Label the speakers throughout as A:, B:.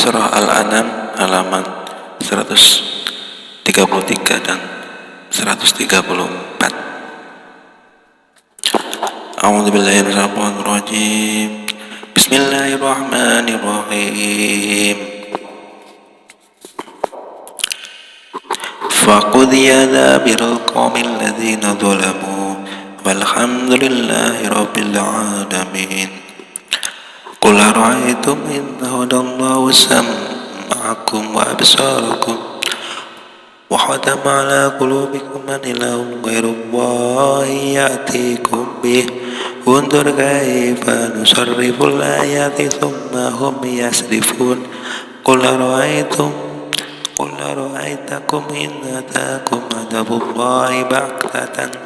A: Surah Al-An'am halaman 133 dan 134. A'udzubillahi minasyaitonir rajim. Bismillahirrahmanirrahim. Faqudiya dabiral qaumil ladzina zalamu walhamdulillahi rabbil alamin. Qul ara'aytum in hadallahu sam'akum wa absarakum wa khatama ala qulubikum man ilahun ghairullahi ya'tikum bih unzur kaifa nusarriful ayati thumma hum yasrifun. Qul ara'aytakum in ataakum adabullahi baghtatan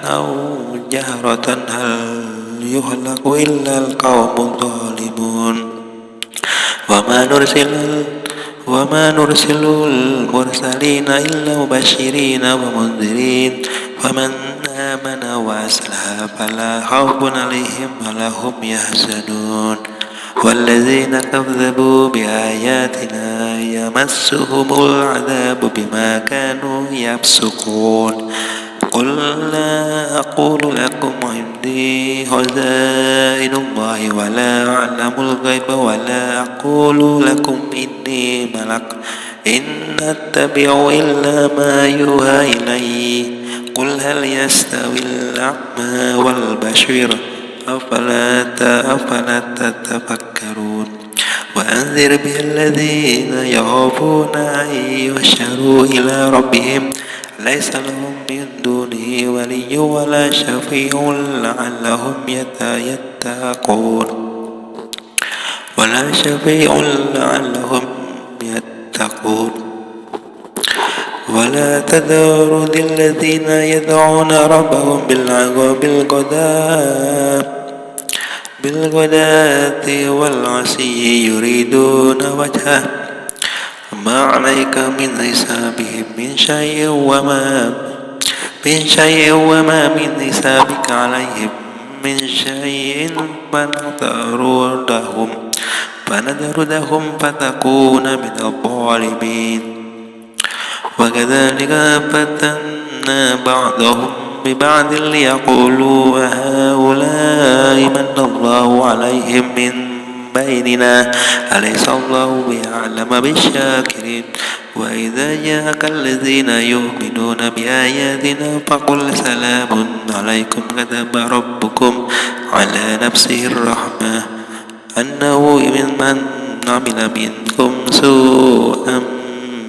A: aw jahratan hal yuhlaku illa al-qawmul zalimun. Wa ma nursilul mursalina illa mubashirina wa mundhirin faman amana wa aslaha fala khawfun alaihim wa la hum yahzanun. والذين كذبوا بآياتنا يمسهم العذاب بما كانوا يفسقون. قل لا أقول لكم عندي خزائن الله ولا أعلم الغيب ولا أقول لكم إني ملك إن أتبع إلا ما يوحى إلي. قل هل يستوي الأعمى والبصير أفلا تتفكرون. وأنذر به الذين يخافون أن يحشروا إلى ربهم ليس لهم من دونه ولي ولا شفيع لعلهم يتقون. ولا تذروا الذين يدعون ربهم بالغداة والعشي يريدون وجهه ما عليك من حسابهم من شيء وما من حسابك عليهم من شيء فنذرهم فتكون من الظالمين. وكذلك فتنا بعضهم ببعض ليقولوا هؤلاء من الله عليهم من بيننا أليس الله بأعلم بالشاكرين. وإذا جاءك الذين يؤمنون بآياتنا فقل سلام عليكم كتب ربكم على نفسه الرحمة أنه من عمل منكم سوءا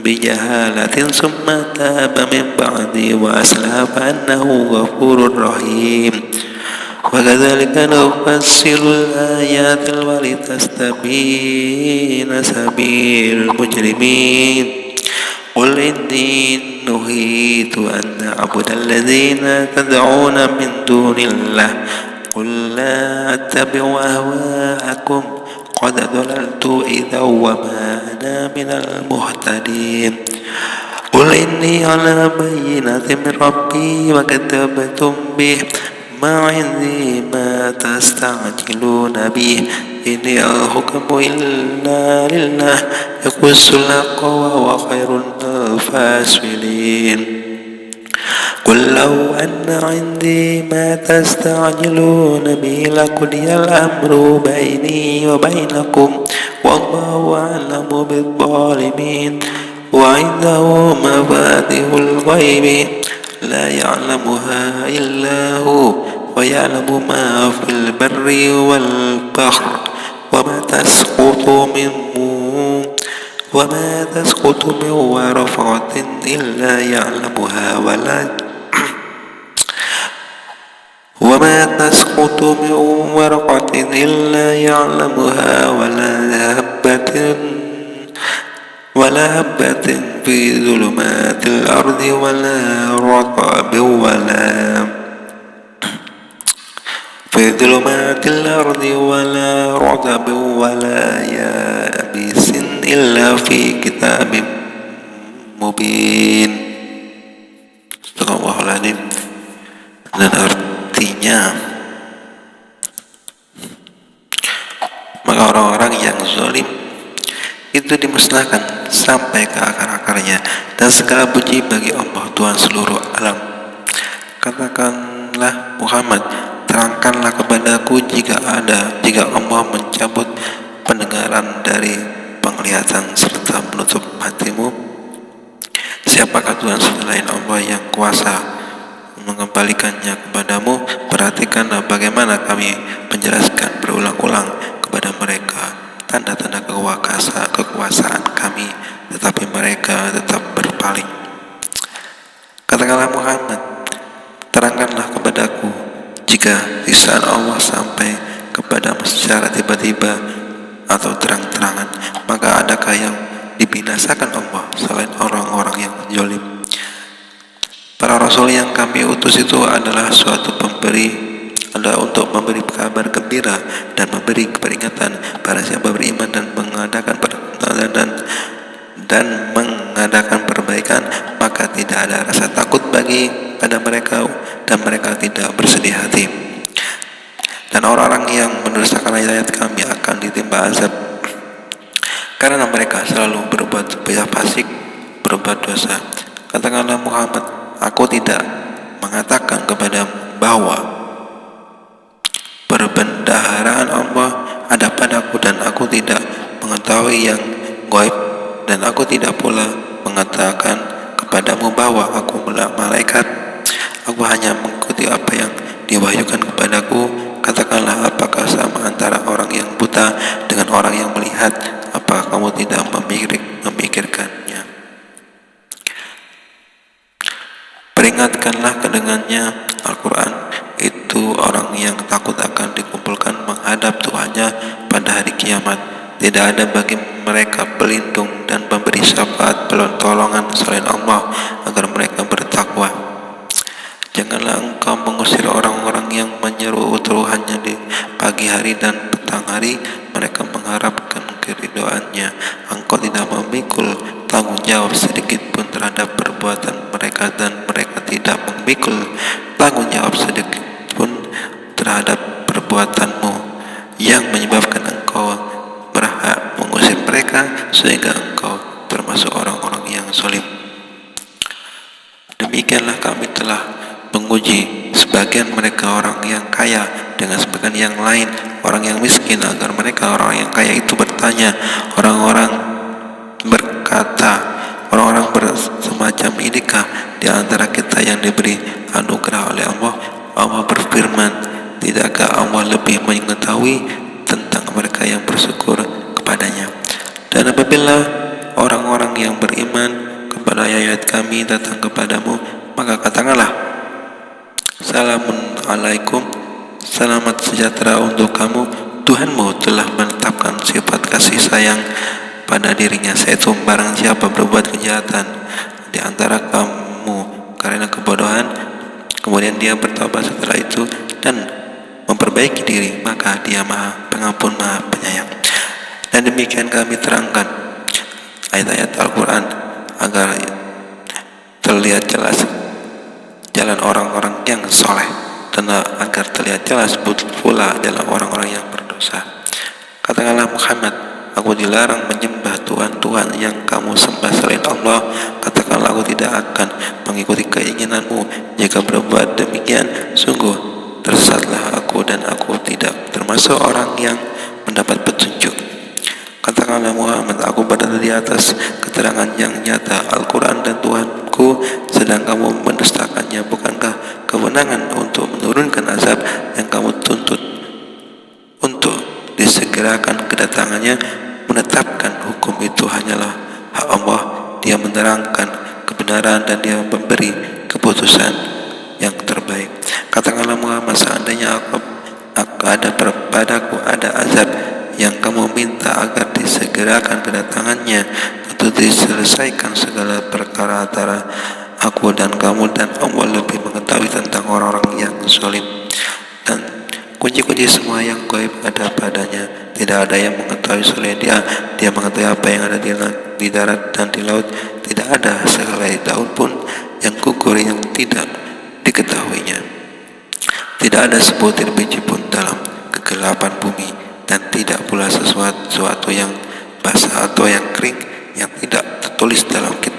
A: بجهالة ثم تاب من بعده وأصلح فأنه غفور رحيم. وكذلك نفصل الآيات ولتستبين سبيل المجرمين. قل إني نهيت أن أعبد الذين تدعون من دون الله قل لا أتبع أهواءكم قد ضللت إذا وما أنا من المهتدين. قل إني على بينة من ربي وكذبتم به ما عندي ما تستعجلون به إن الحكم إلا لله يقص الحق وهو خير الفاصلين. قل لو أن عندي ما تستعجلون به لقضي الأمر بيني وبينكم والله أعلم بالظالمين. وعنده مفاتيح الغيب لا يعلمها إلا هو ويعلم ما في البر والبحر وما تسقط من ورقة إلا يعلمها ولا هبة في ظلمات الأرض ولا رطب ولا يابس إلا في كتاب mubin. Astagfirullahaladzim. Dan artinya maka orang-orang yang zalim itu dimusnahkan sampai ke akar-akarnya. Dan segala puji bagi Allah, Tuhan seluruh alam. Katakanlah Muhammad, terangkanlah kepadaku jika Allah mencabut pendengaran dari penglihatan serta menutup hatimu, siapakah Tuhan selain Allah yang kuasa mengembalikannya kepadamu? Perhatikanlah bagaimana kami menjelaskan berulang-ulang kepada mereka tanda-tanda kekuasaan kami, tetapi mereka tetap berpaling. Katakanlah Muhammad, terangkanlah kepadaku jika siksaan Allah sampai kepadamu secara tiba-tiba atau terang-terangan, maka adakah yang dibinasakan Allah selain orang-orang yang zalim? Para rasul yang kami utus itu adalah untuk memberi kabar gembira dan memberi peringatan pada siapa beriman dan mengadakan perbaikan, maka tidak ada rasa takut pada mereka dan mereka tidak bersedih hati. Dan orang-orang yang mendustakan ayat kami akan ditimpa azab karena mereka selalu berbuat fasik, berbuat dosa. Katakanlah Muhammad, aku tidak mengatakan kepadamu bahwa perbendaharaan Allah ada padaku, dan aku tidak mengetahui yang gaib, dan aku tidak pula mengatakan kepadamu bahwa aku malaikat. Aku hanya mengikuti apa yang diwahyukan kepadaku. Katakanlah, apakah sama antara orang yang buta dengan orang yang melihat? Apa kamu tidak memikirkannya? Peringatkanlah dengannya Al-Quran itu orang yang takut akan dikumpulkan menghadap Tuhannya pada hari kiamat. Tidak ada bagi mereka pelindung dan pemberi syafaat pertolongan selain Allah agar mereka bertakwa. Janganlah engkau mengusir orang-orang yang menyeru Tuhannya di pagi hari dan petang hari, mereka mengharapkan keridhoannya. Engkau tidak memikul tanggung jawab sedikit pun terhadap perbuatan mereka, dan mereka tidak memikul tanggung jawab sedikit pun terhadap perbuatanmu, yang menyebabkan engkau berhak mengusir mereka sehingga engkau termasuk orang-orang yang zalim. Demikianlah kami telah menguji sebagian mereka orang yang kaya dengan sebagian yang lain orang yang miskin, agar mereka orang yang kaya itu bertanya. Orang-orang berkata, orang-orang bersemacam inikah di antara kita yang diberi anugerah oleh Allah? Allah berfirman, tidakkah Allah lebih mengetahui tentang mereka yang bersyukur kepadanya? Dan apabila orang-orang yang beriman kepada ayat kami datang kepadamu, maka katakanlah, Salamun alaikum, selamat sejahtera untuk kamu. Tuhanmu telah menetapkan sifat kasih sayang pada dirinya, yaitu barang siapa berbuat kejahatan di antara kamu karena kebodohan, kemudian dia bertobat setelah itu dan memperbaiki diri, maka dia Maha Pengampun, Maha Penyayang. Dan demikian kami terangkan ayat-ayat Al-Quran agar terlihat jelas jalan orang-orang yang soleh, dan agar terlihat jelas pula jalan orang-orang yang berdosa. Katakanlah Muhammad, aku dilarang menyembah Tuhan-Tuhan yang kamu sembah selain Allah. Katakanlah, aku tidak akan mengikuti keinginanmu. Jika berbuat demikian, sungguh tersesatlah aku, dan aku tidak termasuk orang yang mendapat petunjuk. Katakanlah Muhammad, aku berada di atas keterangan yang nyata Al-Quran dan Tuhanku, sedang kamu mendustakannya. Bukankah kewenangan untuk menurunkan azab yang kamu tuntut untuk disegerakan kedatangannya? Menetapkan hukum itu hanyalah hak Allah. Dia menerangkan kebenaran dan dia memberi keputusan yang terbaik. Katakanlah Muhammad, seandainya padaku ada azab yang kamu minta agar disegerakan kedatangannya untuk diselesaikan segala perkara antara aku dan kamu, dan Allah lebih mengetahui tentang orang-orang yang zalim. Dan kunci-kunci semua yang gaib ada padanya. Tidak ada yang mengetahui selain Dia mengetahui apa yang ada di darat dan di laut. Tidak ada sehelai daun pun yang gugur yang tidak diketahuinya. Tidak ada sebutir biji pun dalam kegelapan bumi, dan dan tidak pula sesuatu yang basah atau yang kering yang tidak tertulis dalam kitab